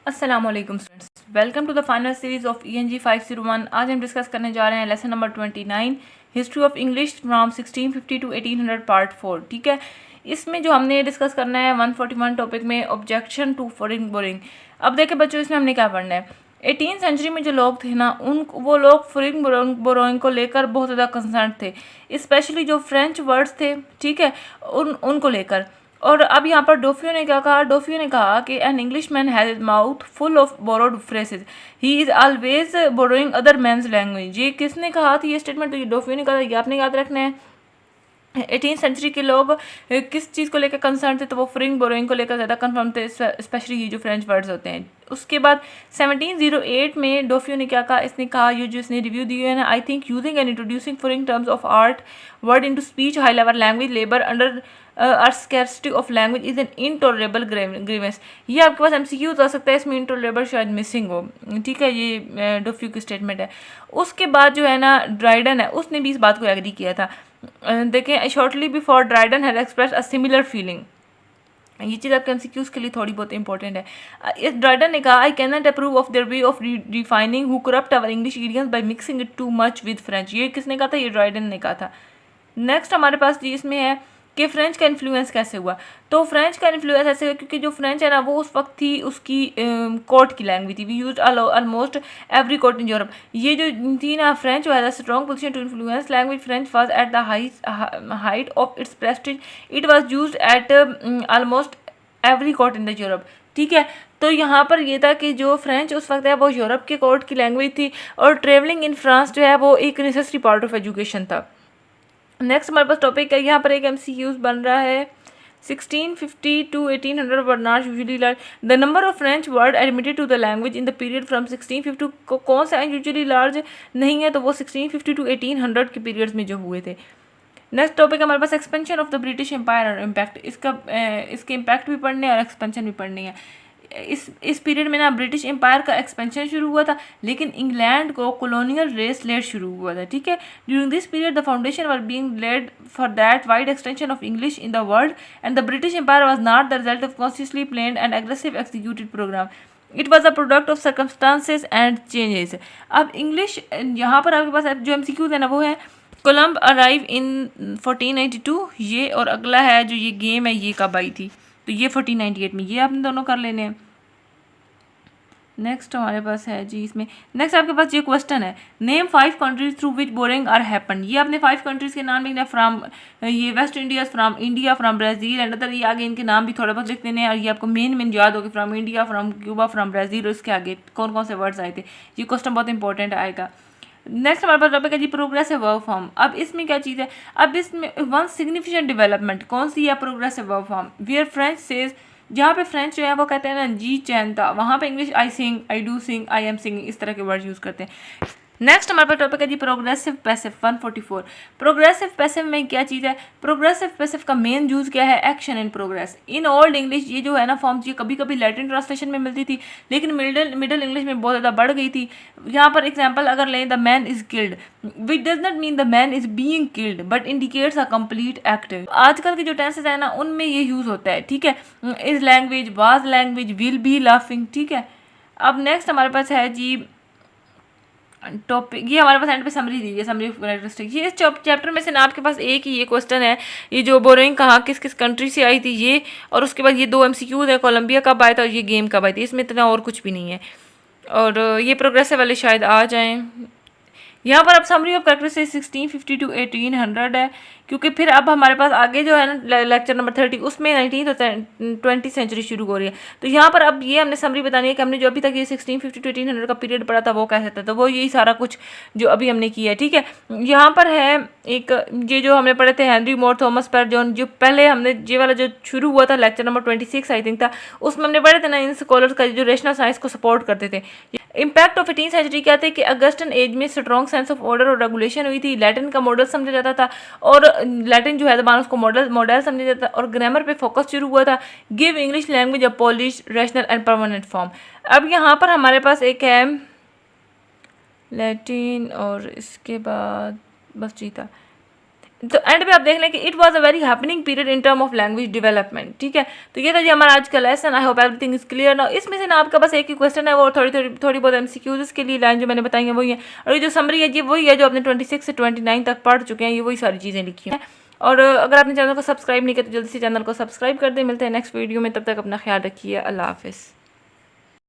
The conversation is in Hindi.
अस्सलामुअलैकुम students, welcome to the final series of ENG 501। आज हम डिस्कस करने जा रहे हैं lesson number 29, history of English from 1650 to 1800 part 4। ठीक है, इसमें जो हमने डिस्कस करना है 141 टॉपिक में ऑब्जेक्शन टू फॉरेन बोरिंग। अब देखें बच्चों, इसमें हमने क्या पढ़ना है। 18th सेंचुरी में जो लोग थे ना, वो लोग फॉरेन बोरोइंग को लेकर बहुत ज़्यादा कंसर्न थे, स्पेशली जो फ्रेंच वर्ड्स थे, ठीक है, उनको लेकर। और अब यहाँ पर डोफियो ने क्या कहा, डोफियो ने कहा कि an English man has his mouth full of borrowed phrases, he is always borrowing other man's language. ये किसने कहा था ये स्टेटमेंट? तो ये डोफियो ने कहा था, ये आपने याद रखना है। 18th सेंचुरी के लोग किस चीज़ को लेकर कंसर्न थे? तो वो फॉरेन बोरोइंग को लेकर ज़्यादा कंफर्म थे, स्पेशली ये जो फ्रेंच वर्ड्स होते हैं। उसके बाद 1708 में डोफियो ने क्या कहा, इसने कहा, ये जो इसने रिव्यू दिए है ना, I think using and introducing foreign terms of art word into speech high level language labour under scarcity of language is an intolerable grievance. ये आपके पास MCQ आ सकता है, इसमें इनटॉलरेबल शायद मिसिंग हो। ठीक है, ये डोफियो की स्टेटमेंट है। उसके बाद जो है ना ड्राइडन है, उसने भी इस बात को एग्री किया था। देखें, shortly before Dryden had express a similar feeling. ये चीज़ आपके MCQs के लिए थोड़ी बहुत इंपॉर्टेंट है। इस ड्राइडन ने कहा, I can not approve of their way of defining who corrupt our English idioms by mixing it too much with French. ये किसने कहा था? ये ड्राइडन ने कहा था। नेक्स्ट हमारे पास जी इसमें है कि फ्रेंच का इन्फ्लुएंस कैसे हुआ। तो फ्रेंच का इन्फ्लुएंस ऐसे हुआ क्योंकि जो फ्रेंच है ना, वो उस वक्त थी उसकी कोर्ट की लैंग्वेज थी। We use almost every court in Europe. ये जो थी ना, French was a strong position to influence language. French was at the height of its prestige, it was used at almost every court in the Europe. ठीक है, तो यहाँ पर ये था कि जो फ्रेंच उस वक्त है वो यूरोप के कोर्ट की लैंग्वेज थी, और ट्रेवलिंग इन फ्रांस जो है वो एक नेसेसरी पार्ट ऑफ एजुकेशन था। नेक्स्ट हमारे पास टॉपिक है, यहाँ पर एक MCQ बन रहा है 1650 to 1800 were not usually large. The number of French word admitted to the language in the period from 1650 को कौन सा usually large नहीं है? तो वो 1650 to 1800 के पीरियड्स में जो हुए थे। नेक्स्ट टॉपिक हमारे पास expansion of the British Empire और इम्पैक्ट। इसके इम्पैक्ट भी पढ़ने और एक्सपेंशन भी पढ़नी है। इस पीरियड में ना ब्रिटिश एम्पायर का एक्सपेंशन शुरू हुआ था, लेकिन इंग्लैंड को कॉलोनियल रेस लेड शुरू हुआ था। ठीक है, during this period the foundation were being laid for that wide extension of English in the world, and the British empire was not the result of consciously planned and aggressive executed programme, it was a product of circumstances and changes. अब इंग्लिश यहाँ पर आपके पास जो MCQ है ना, वो है कोलम्ब अराइव इन 1492, ये, और अगला है जो ये गेम है ये कब आई थी? तो ये 1498 में। ये आपने दोनों कर लेने हैं। नेक्स्ट हमारे पास है जी इसमें, नेक्स्ट आपके पास ये क्वेश्चन है, name 5 countries through which borrowing are happen. ये आपने 5 कंट्रीज के नाम लिखना है, फ्राम ये waste India, from India, from Brazil and other. ये आगे इनके नाम भी थोड़े बहुत लिख देने हैं, और ये आपको मेन याद होगी, from India, from Cuba, from Brazil, और इसके आगे कौन कौन से वर्ड्स आए थे। ये क्वेश्चन बहुत इंपॉर्टेंट आएगा। नेक्स्ट हमारे पास टॉपिक है जी प्रोग्रेसिव वर्ब फॉर्म। अब इसमें क्या चीज़ है? अब इसमें वन सिग्निफिकेंट डेवलपमेंट कौन सी है? Progressive verb form. Wear French says, जहाँ पे फ्रेंच जो है वो कहते हैं ना जी चैनता, वहाँ पे English I sing, I do sing, I am singing, इस तरह के वर्ड यूज़ करते हैं। नेक्स्ट हमारे पास टॉपिक है जी प्रोग्रेसिव पैसिव 144। प्रोग्रेसिव पैसिव में क्या चीज़ है? प्रोग्रेसिव पैसिव का मेन यूज क्या है? Action in progress. In old English ये जो है ना फॉर्म्स, ये कभी कभी लैटिन ट्रांसलेशन में मिलती थी, लेकिन मिडल इंग्लिश में बहुत ज़्यादा बढ़ गई थी। यहाँ पर एग्जाम्पल अगर लें, the man is killed, which does not mean the man is being killed but indicates a complete act. आजकल के जो टेंसेस है ना, उनमें ये यूज़ होता है। ठीक है, is language, was language, will be laughing. ठीक है, अब नेक्स्ट हमारे पास है जी टॉपिक, ये हमारे पास एंड पे समरी दी है, समरी ऑफ कैरेक्टरिस्टिक। ये इस चैप्टर में से ना आपके पास एक ही ये क्वेश्चन है, ये जो बोरिंग कहाँ किस किस कंट्री से आई थी ये, और उसके बाद ये 2 MCQ है, कोलंबिया कब आया था और ये गेम कब आई थी। इसमें इतना और कुछ भी नहीं है, और ये प्रोग्रेसिव वाले शायद आ जाएँ। यहाँ पर अब समरी ऑफ कैरेक्टरिस्टिक्स 1650 to 1800 है, क्योंकि फिर अब हमारे पास आगे जो है ना लेक्चर नंबर 30, उसमें 19th और 20th सेंचुरी शुरू हो रही है। तो यहाँ पर अब ये हमने समरी बतानी है कि हमने जो अभी तक ये 1650 to 1800 का पीरियड पढ़ा था वो कैसे था, तो वो यही सारा कुछ जो अभी हमने किया है। ठीक है, यहाँ पर है एक, ये जो हमने पढ़े थे हेनरी मोर थॉमस पर जॉन, जो पहले हमने ये वाला जो शुरू हुआ था लेक्चर नंबर 26 आई थिंक था, उसमें हमने पढ़े थे ना इन स्कॉलर्स का जो रेशनल साइंस को सपोर्ट करते थे। इम्पैक्ट ऑफ 18th सेंचुरी क्या थे कि अगस्टन एज में स्ट्रॉन्ग सेंस ऑफ ऑर्डर और रेगुलेशन हुई थी, लैटिन का मॉडल समझा जाता था, और लैटिन जो है जबान उसको मॉडल समझा जाता था, और ग्रामर पे फोकस शुरू हुआ था। Give English language a polish, rational and permanent form. अब यहाँ पर हमारे पास एक है लैटिन, और इसके बाद बस जी था। तो एंड पे आप देख लें कि it was a very happening period in term of language development. ठीक है, तो ये था जी हमारा आज का lesson. I hope everything is clear now. इसमें से ना आपका बस एक ही क्वेश्चन है, वो थोड़ी बहुत एमसीक्यूज के लिए लाइन जो मैंने बताई है वही है, और ये जो समरी है जी वही है जो आपने 26 से 29 तक पढ़ चुके हैं, ये वही सारी चीज़ें लिखी हैं। और अगर आपने चैनल को सब्सक्राइब नहीं किया तो जल्दी से चैनल को सब्सक्राइब कर दें। मिलते हैं नेक्स्ट वीडियो में, तब तक अपना ख्याल रखिए। अल्लाह हाफिज़।